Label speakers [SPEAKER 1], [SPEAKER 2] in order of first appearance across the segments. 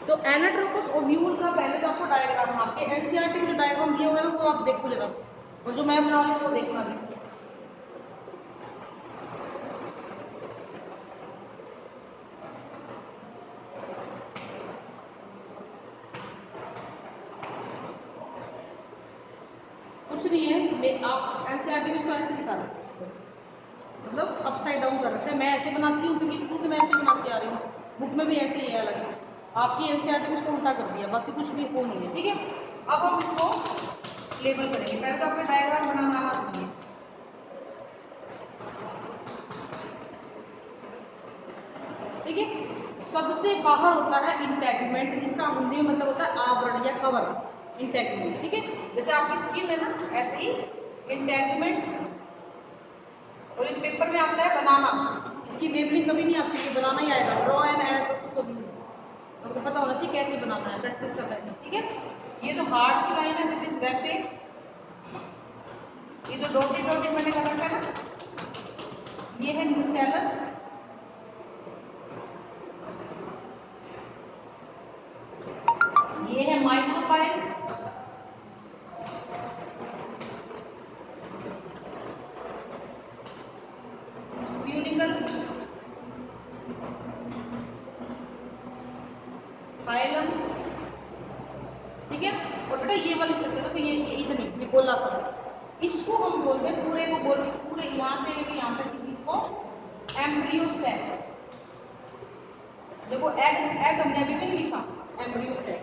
[SPEAKER 1] तो anatropous ovule का पहले तो आपको डायग्राम, आपके एनसीईआरटी में जो डायग्राम दिया हुआ है ना वो आप देखो जरा, और जो मैं बना रही हूँ वो देखना भी। कुछ नहीं है, आप एनसीईआरटी में इसको ऐसे दिखा रहे हो, मतलब अपसाइड डाउन कर रखा है। मैं ऐसे बनाती हूँ क्योंकि शुरू से मैं ऐसे बनाती आ रही हूँ, बुक में भी ऐसे ही है। अलग आपकी एनसीईआरटी में इसको उल्टा कर दिया, बाकी कुछ भी हो नहीं है। ठीक है, अब हम इसको लेबल करेंगे। पहले तो आपको डायग्राम बनाना आना चाहिए। ठीक है, सबसे बाहर होता है इंटेगमेंट, जिसका हिंदी में मतलब होता है आवरण या कवर, इंटेगमेंट। ठीक है, जैसे आपकी स्किन है ना, ऐसे ही इंटेगमेंट। और इस पेपर में आता है बनाना, इसकी लेबलिंग कभी नहीं आती कि बनाना ही आएगा। ड्रॉ एंड एनाटॉमी, आपको पता होना चाहिए कैसे बनाना है, प्रैक्टिस करना है। ठीक है, ये जो हार्ड सी लाइन है दिस इज ग्राफिक, ये जो डॉटेड डॉटेड मैंने कर रखा है ना, ये है न्यूसेलस, ये है माइक्रोपाइल, फ्यूनिकल, फाइलम। ठीक है, और बेटा ये वाली सर्कल तो ये इतनी ये गोला सा, इसको हम बोलते हैं पूरे को गोल, इस पूरे यहाँ से लेके यहाँ तक की चीज को एम्ब्रियो सेल। देखो एग, एग हमने अभी भी नहीं लिखा, एम्ब्रियो सेल।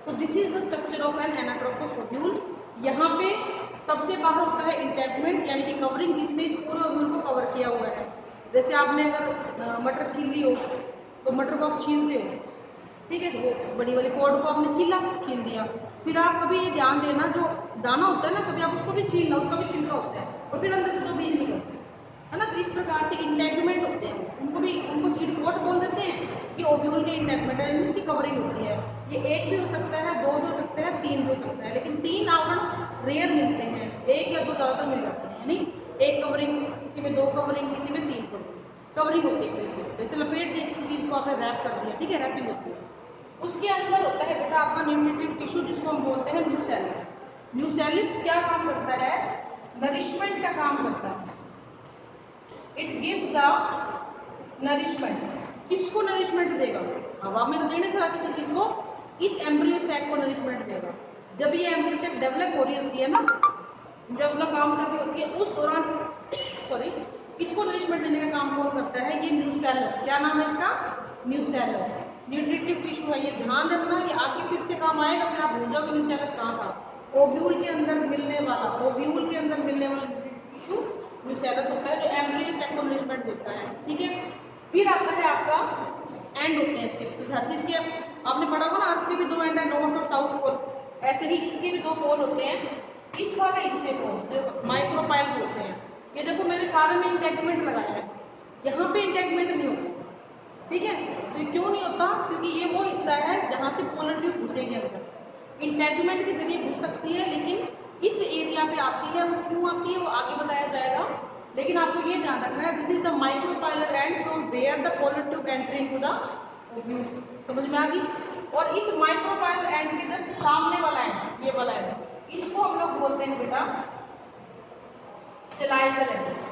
[SPEAKER 1] तो this is the structure of an anatropous ovule. यहाँ पे सबसे बाहर होता है इंटेगमेंट यानी कि कवरिंग, जिसमें इस पूरे ओव्यूल को कवर किया हुआ है। जैसे आपने अगर मटर छील ली हो तो मटर को आप छीलते हो, ठीक है, वो बड़ी वाली कोड को आपने छील दिया। फिर आप कभी ये ध्यान देना, जो दाना होता है ना, कभी आप उसको भी छीलना, उसका भी छिलका होता है, और फिर अंदर से दो बीज निकलते हैं, है ना। तो इस प्रकार से इंटेगमेंट होते हैं, उनको भी, उनको सीड कोट बोल देते हैं। ये ओव्यूल के इंटेगमेंट है, इसकी कवरिंग होती है। ये एक भी हो सकता है, दो भी हो सकते हैं, तीन भी हो सकता है, लेकिन तीन आवरण रेयर मिलते हैं, एक या दो ज्यादातर मिल जाते हैं। यानी एक कवरिंग, किसी में दो कवरिंग, किसी में तीन कवरिंग होती है तरीके से। जैसे लपेट दी किसी चीज को, आपने रैप कर दिया, ठीक है, रैपिंग होती है। उसके अंदर होता है बेटा आपका न्यूट्रिटिव टिश्यू, जिसको हम बोलते हैं न्यूसेलिस। न्यूसेलिस क्या काम करता है? नरिशमेंट का काम करता है। It gives the nourishment. किसको नरिशमेंट देगा? हवा में तो दे नहीं सकता किसी चीज को, इस एम्ब्रियो सैक को नरिशमेंट देगा। जब ये एम्ब्रियो सैक डेवलप हो रही होती है ना, जब अपना काम कर रही होती है, उस दौरान सॉरी, इसको नरिशमेंट देने का काम कौन करता है? ये न्यूसेलस। क्या नाम है इसका? न्यूसेलस। न्यूट्रिटिव टिश्यू है ये, ध्यान रखना, ये आगे फिर से काम आएगा, फिर आप भूल जाओगे न्यूसेलस कहाँ था। ओव्यूल के अंदर मिलने वाला, ओव्यूल के अंदर मिलने वाला न्यूट्रिटिव टिश्यू न्यूसेलस होता है, जो एम्ब्रियो सैक को नरिशमेंट देता है। ठीक है, फिर आता है आपका एंड होते हैं इसके, तो हर चीज के आपने पढ़ा होगा ना, अर्थ के भी दो एंड है, नॉर्थ और साउथ पोल, ऐसे ही इसके भी दो पोल होते हैं। इस वाले हिस्से को जो माइक्रोपाइल बोलते हैं, ये देखो मैंने सारे में इंटेगमेंट लगाया है, यहाँ पे इंटेगमेंट नहीं होता। ठीक है, तो ये क्यों नहीं होता? क्योंकि ये वो हिस्सा है जहां से पोलर ट्यूब घुसेगी अंदर। इंटेगमेंट के जरिए घुस सकती है, लेकिन इस एरिया पे आती है, वो क्यों आती है वो आगे बताया जाएगा। लेकिन आपको ये ध्यान रखना है, this is the micropylar end from where the polar tube enter into the ovule. समझ में आ गई? और इस माइक्रोपाइलर एंड के जस्ट सामने वाला एंड, ये वाला एंड, इसको हम लोग बोलते हैं बेटा चलाइजल एंड।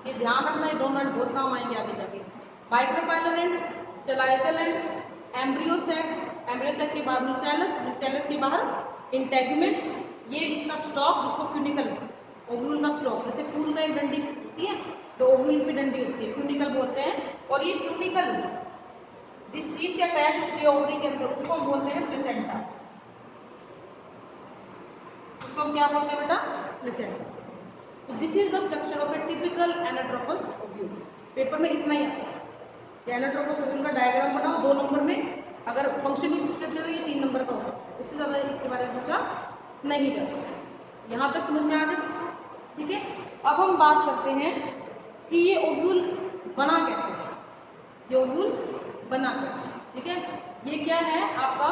[SPEAKER 1] ये ध्यान रखना, ये 2 मिनट बहुत काम आएंगे आगे जाके। Micropylar end, chalazal end, embryo sac, embryo sac के बाद न्यूसेलस, न्यूसेलस के बाहर इंटेगमेंट, ये इसका स्टॉक जिसको फ्यूनिकल, ओव्यूल का स्टॉक, जैसे फूल का एक डंडी होती है तो ओव्यूल की डंडी होती है, फ्यूनिकल बोलते हैं। और ये फ्यूनिकल जिस चीज से अटैच होती है ओवरी के अंदर, उसको हम बोलते हैं प्लेसेंटा। उसको हम क्या बोलते हैं बेटा? प्लेसेंटा। तो this is the structure of A typical anatropous ovule. Paper में इतना ही आता है कि एनाट्रोपस ओव्यूल का डायग्राम बनाओ 2 नंबर में, अगर फंक्शन भी पूछ लेते हो तो ये 3 नंबर का हो सकता है, उससे ज्यादा इसके बारे में पूछा नहीं जाता। यहाँ तक समझ में आ गया सबको? ठीक है, अब हम बात करते हैं कि ये ओव्यूल बना कैसे है, ये ओव्यूल बना कैसे। ठीक है, ये क्या है आपका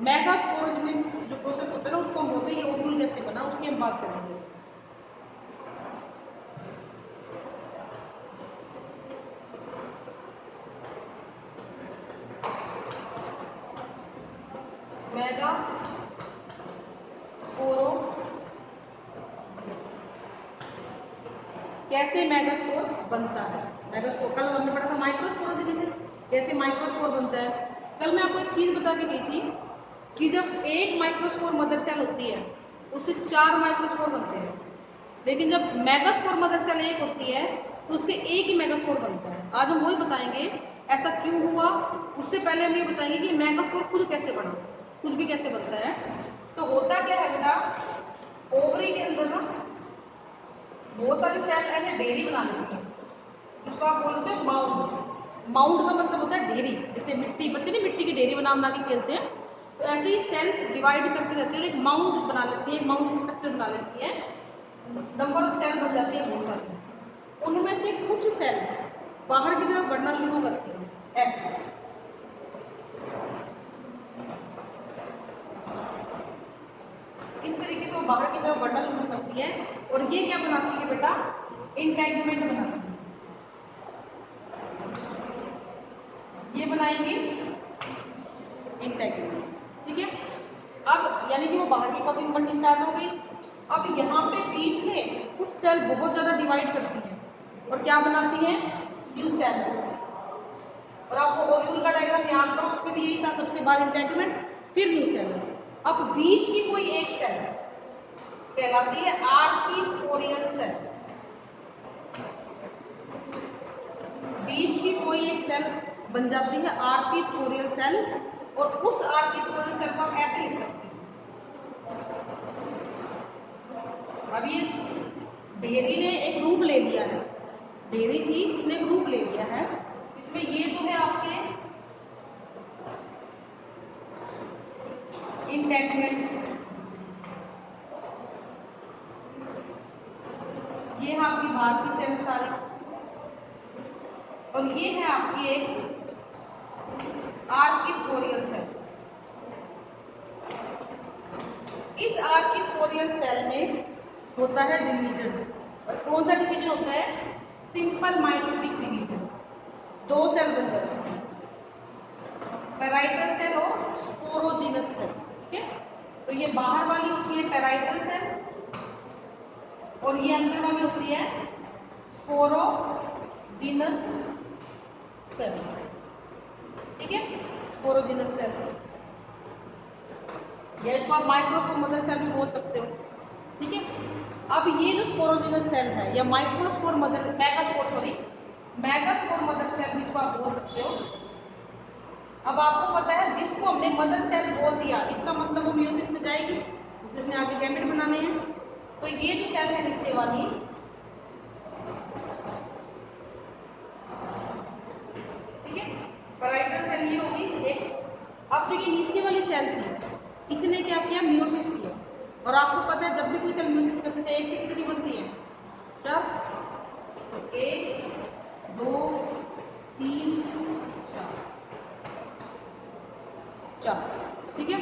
[SPEAKER 1] मेगास्पोरोजेनेसिस जो प्रोसेस होता है ना, उसको हम बोलते हैं। ये ओव्यूल कैसे बना उसकी हम बात करेंगे। मेगा स्पोरो। कैसे मेगास्पोर बनता है? मेगास्पोर कल हमने पढ़ा था माइक्रोस्पोरोजेनेसिस, कैसे माइक्रोस्पोर बनता है। कल मैं आपको एक चीज बता के गई थी कि जब एक माइक्रोस्पोर मदर सेल होती है उससे 4 माइक्रोस्पोर बनते हैं, लेकिन जब मेगास्पोर मदर सेल एक होती है तो उससे एक ही मेगास्पोर बनता है। आज हम वही बताएंगे ऐसा क्यों हुआ। उससे पहले हम ये बताएंगे कि मेगास्पोर खुद कैसे बना, खुद भी कैसे बनता है। तो होता क्या है बेटा, ओवरी के अंदर ना बहुत सारी सेल ऐसे डेयरी बना लेती है, इसको आप बोलते हो माउंट। माउंट का मतलब होता है डेयरी, जैसे मिट्टी, बच्चे नहीं मिट्टी की डेयरी बना के खेलते हैं, तो ऐसे ही सेल्स डिवाइड करके रहती है और एक माउंट बना लेती है, माउंट स्ट्रक्चर बना लेती है, नंबर ऑफ सेल बन जाती है बहुत सारी। उनमें से कुछ सेल बाहर की तरफ बढ़ना शुरू करती है ऐसे, इस तरीके से वो बाहर की तरफ बढ़ना शुरू करती है और ये क्या बनाती है बेटा, इंटैगमेंट बनाती है। ये बनाएंगे इंटैगमेंट, ठीक है। अब यानी कि वो बाहर की कवरिंग बननी स्टार्ट हो गई। अब यहाँ पे बीच में कुछ सेल बहुत ज्यादा डिवाइड करती है और क्या बनाती है, न्यू सेल्स। और आपको ओव्यूल का डायग्राम याद करो, उसमें भी यही था, सबसे बाहर इंटैगमेंट फिर न्यू सेल्स। अब बीच की कोई एक सेल कहलाती है आर्किस्पोरियल सेल। बीच की कोई एक सेल बन जाती है आर्किस्पोरियल सेल, और उस आर्किस्पोरियल सेल को हम ऐसे लिख सकते हैं। अब ये डेयरी ने एक रूप ले लिया है, डेयरी थी उसने एक रूप ले लिया है। इसमें ये तो है आपके इंटैगमेंट, ये है आपकी बाहर की सेल सारी, और ये है आपकी एक आर्किस्पोरियल सेल। इस आर्किस्पोरियल सेल में होता है डिवीजन, और कौन सा डिवीजन होता है, सिंपल माइटोटिक डिवीजन। 2 सेल बन जाते हैं, पैराइटल सेल और स्पोरोजिनस सेल, ठीक है। तो ये बाहर वाली होती है पैराइटल सेल और ये अंदर वाली होती है स्पोरोजिनस सेल, ठीक है, स्पोरोजिनस सेल। या इसको आप माइक्रोस्पोर मदर सेल भी बोल सकते हो, ठीक है। अब ये जो स्पोरोजिनस सेल है या microspore mother megaspore mother cell जिसको आप बोल सकते हो। अब आपको पता है जिसको हमने मदर सेल बोल दिया, इसका मतलब वो म्यूसिस में जाएगी, जिसने आगे गैमेट बनाने हैं। तो ये जो सेल है नीचे वाली, ठीक है, पैराइटल सेल ये होगी एक। अब जो ये नीचे वाली सेल थी, इसने क्या किया, म्यूसिस किया। और आपको पता है जब भी कोई सेल म्यूसिस करती है एक से कितनी बनती है, 4। 1 2 3 4, ठीक है।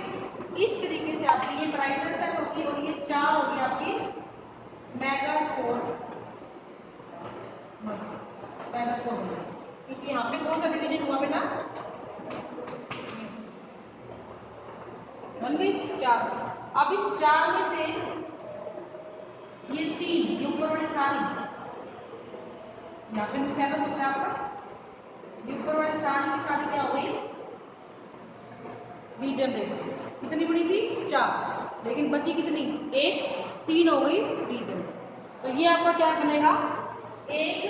[SPEAKER 1] इस तरीके से आपकी ये पैराइटल सेल होगी और ये 4 होगी आपकी मेगास्पोर, क्योंकि यहाँ पे कौन सा डिवीजन हुआ बेटा, बन गई 4। अब इस 4 में से ये 3, ये ऊपर वाली सारी, यहाँ पे नुकसान होता है आपका, ये ऊपर वाली सारी की सारी क्या हो गई, रीजनरेट। कितनी बड़ी थी, 4, लेकिन बची कितनी, 1, 3 हो गई रीजन। तो ये आपका क्या बनेगा, एक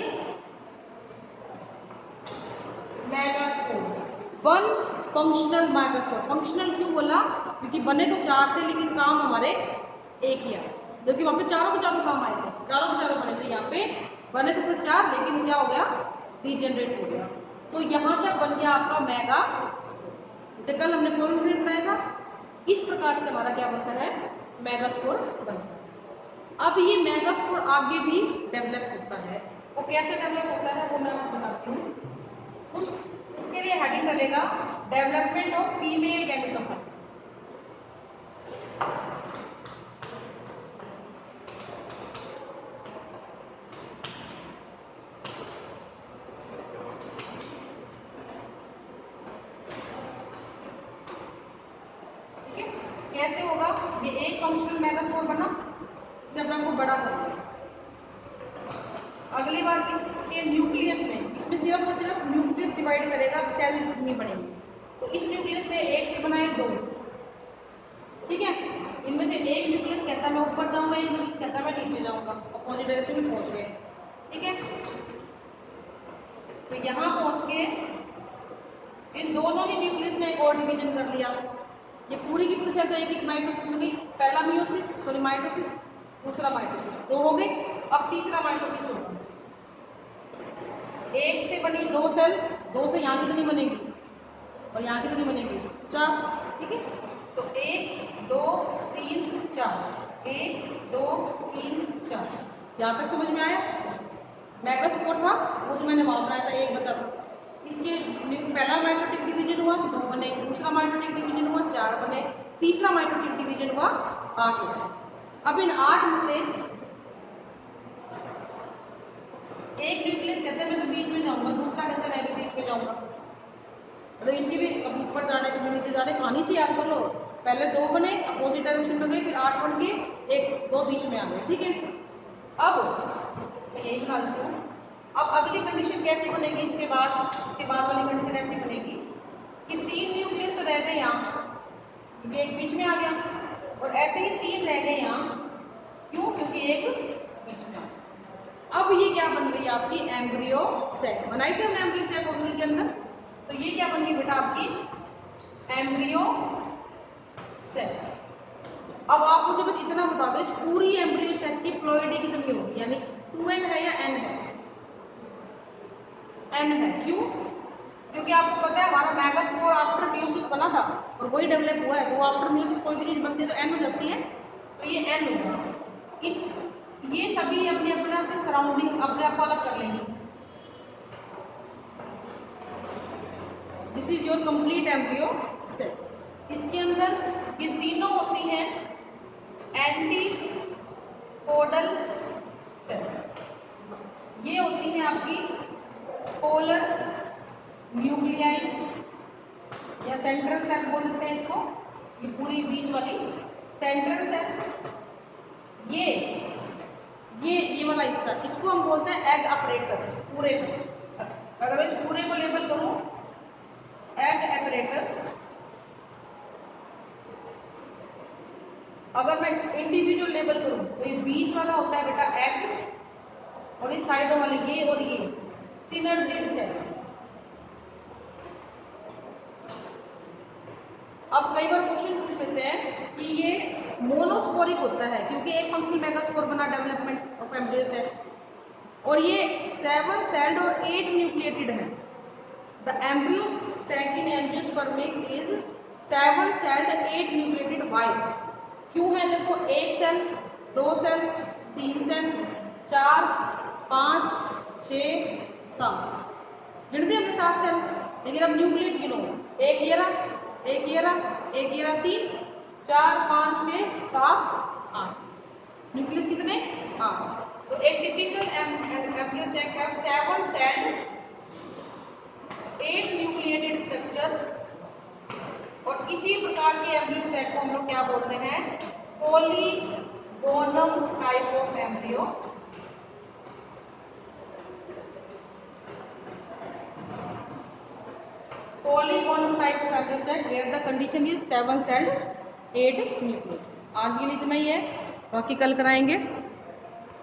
[SPEAKER 1] मेगास्पोर, 1 फंक्शनल मेगास्पोर। फंक्शनल क्यों बोला, क्योंकि बने तो 4 थे लेकिन काम हमारे एक ही आया, क्योंकि वहां पे चारों के चारों काम आए थे, चारों के चारों बने थे। यहाँ पे बने तो 4 लेकिन क्या हो गया, रीजनरेट हो गया। तो यहाँ तक बन गया आपका मेगा। जैसे कल हमने क्लोरोफिल बनाया था, इस प्रकार से हमारा क्या बनता है, मेगास्पोर बनता है। अब ये मेगास्पोर आगे भी डेवलप होता है, वो कैसे डेवलप होता है वो मैं आपको बताती हूँ। उसके लिए हेडिंग डलेगा डेवलपमेंट ऑफ फीमेल गैमेटोफाइट। ठीक है, कैसे होगा, ये एक फंक्शनल मेगास्पोर बना, इसने अपने आप को बड़ा कर दिया। अगली बार इसके न्यूक्लियस में, इसमें सिर्फ और सिर्फ न्यूक्लियस डिवाइड करेगा, सेल नहीं बनेंगे। तो इस न्यूक्लियस ने एक से बनाए दो, ठीक है। इनमें से एक न्यूक्लियस कहता है मैं ऊपर जाऊंगा, एक न्यूक्लियस कहता है मैं नीचे जाऊंगा, अपोजिट डायरेक्शन में पहुंच गए, ठीक है। तो यहाँ पहुंच के इन दोनों ही न्यूक्लियस ने एक और डिवीजन कर लिया। ये पूरी की पूरी सेल तो एक माइटोसिस होगी, पहला माइटोसिस, दूसरा माइटोसिस, दो हो गए। अब तीसरा माइटोसिस होगा, एक से बनी दो सेल, दो से यहाँ की तो नहीं बनेगी और यहाँ की तो नहीं बनेगी, चार, ठीक है। तो 1 2 3 4, 1 2 3 4, यहाँ तक समझ में आया। मेगास्पोर था वो जो मैंने वहां बनाया था, एक बचा था। इसके पहला माइटोटिक डिवीजन हुआ, 2 बने, दूसरा माइटोटिक डिवीजन हुआ, 4 बने, तीसरा माइटोटिक डिवीजन हुआ, 8 हुआ। अब इन 8 में से एक न्यूक्लियस कहते हैं मैं तो बीच में जाऊंगा, दूसरा कहता है मैं भी बीच में जाऊंगा। तो इनकी भी अब ऊपर जाने कभी नीचे जाने कहानी से याद कर लो। पहले 2 बने, अपोजिट डायरेक्शन में गए, फिर 8 बन के 1 2 बीच में आ गए, ठीक है। अब मैं यही बना देती हूँ। अब अगली कंडीशन कैसे बनेगी, इसके बाद वाली कंडीशन ऐसी बनेगी कि 3 न्यूक्लियस तो रह गए यहाँ, क्योंकि एक बीच में आ गया, और ऐसे ही 3 रह गए यहाँ, क्यों, क्योंकि एक बीच में आ गया। अब ये क्या बन गई आपकी एम्ब्रियो सेल, बनाई थी हमने एम्ब्रियो सेल ओव्यूल के अंदर। तो ये क्या बन गई बेटा आपकी एम्ब्रियो सेल। अब आप मुझे बस इतना बता दो, इस पूरी एम्ब्रियो सेल की प्लॉइडी कितनी होगी, यानी 2n है या n है? n है, क्यों? क्योंकि आपको पता है हमारा मेगास्पोर आफ्टर मियोसिस बना था और वही डेवलप हुआ है, तो आफ्टर मियोसिस कोई भी चीज बनती है तो n हो जाती है, तो ये n होगा। ये सभी अपने अपना से सराउंडिंग अपने आप को अलग कर लेंगे। This is your complete embryo cell. इसके अंदर ये तीनों होती हैं एंटीपोडल सेल, ये होती हैं आपकी पोलर न्यूक्लियाई या सेंट्रल सेल बोल देते हैं इसको, ये पूरी बीच वाली सेंट्रल सेल। ये वाला हिस्सा, इसको हम बोलते हैं एग अपरेटस। पूरे को, अगर मैं इस पूरे को लेबल करूं एग अपरेटस, अगर मैं इंडिविजुअल लेबल करूं तो ये बीच वाला होता है बेटा एग, और इस साइडों वाले ये और ये सिनर्जिड सेल। अब कई बार क्वेश्चन पूछ लेते हैं कि ये मोनोस्पोरिक होता है, क्योंकि एक फंक्शनल मेगास्पोर बना डेवलपमेंट ऑफ एम्ब्रियो सेल, और ये 7 सेल्ड और 8 न्यूक्लिएटेड है। The embryo sac in angiospermic is 7 celled 8 nucleated. Why, क्यों है? देखो, 1 सेल, 2 सेल, 3 सेल, 4 5 6 7, गिन दिए हमने 7 सेल। लेकिन अब न्यूक्लियस गिनो, एक ये रहा, एक ये रहा, एक ये रहा, 3 4 5 6 7 8, न्यूक्लियस कितने? 8। तो एक typical embryo sac have 7 celled 8 nucleated structure, और इसी प्रकार के एम्ब्रियो सैक को हम लोग क्या बोलते हैं? Polygonum type of embryo. Polygonum type of embryo sac where the condition is 7 celled 8 nucleated. आज के लिए इतना ही है, बाकी कल कराएंगे।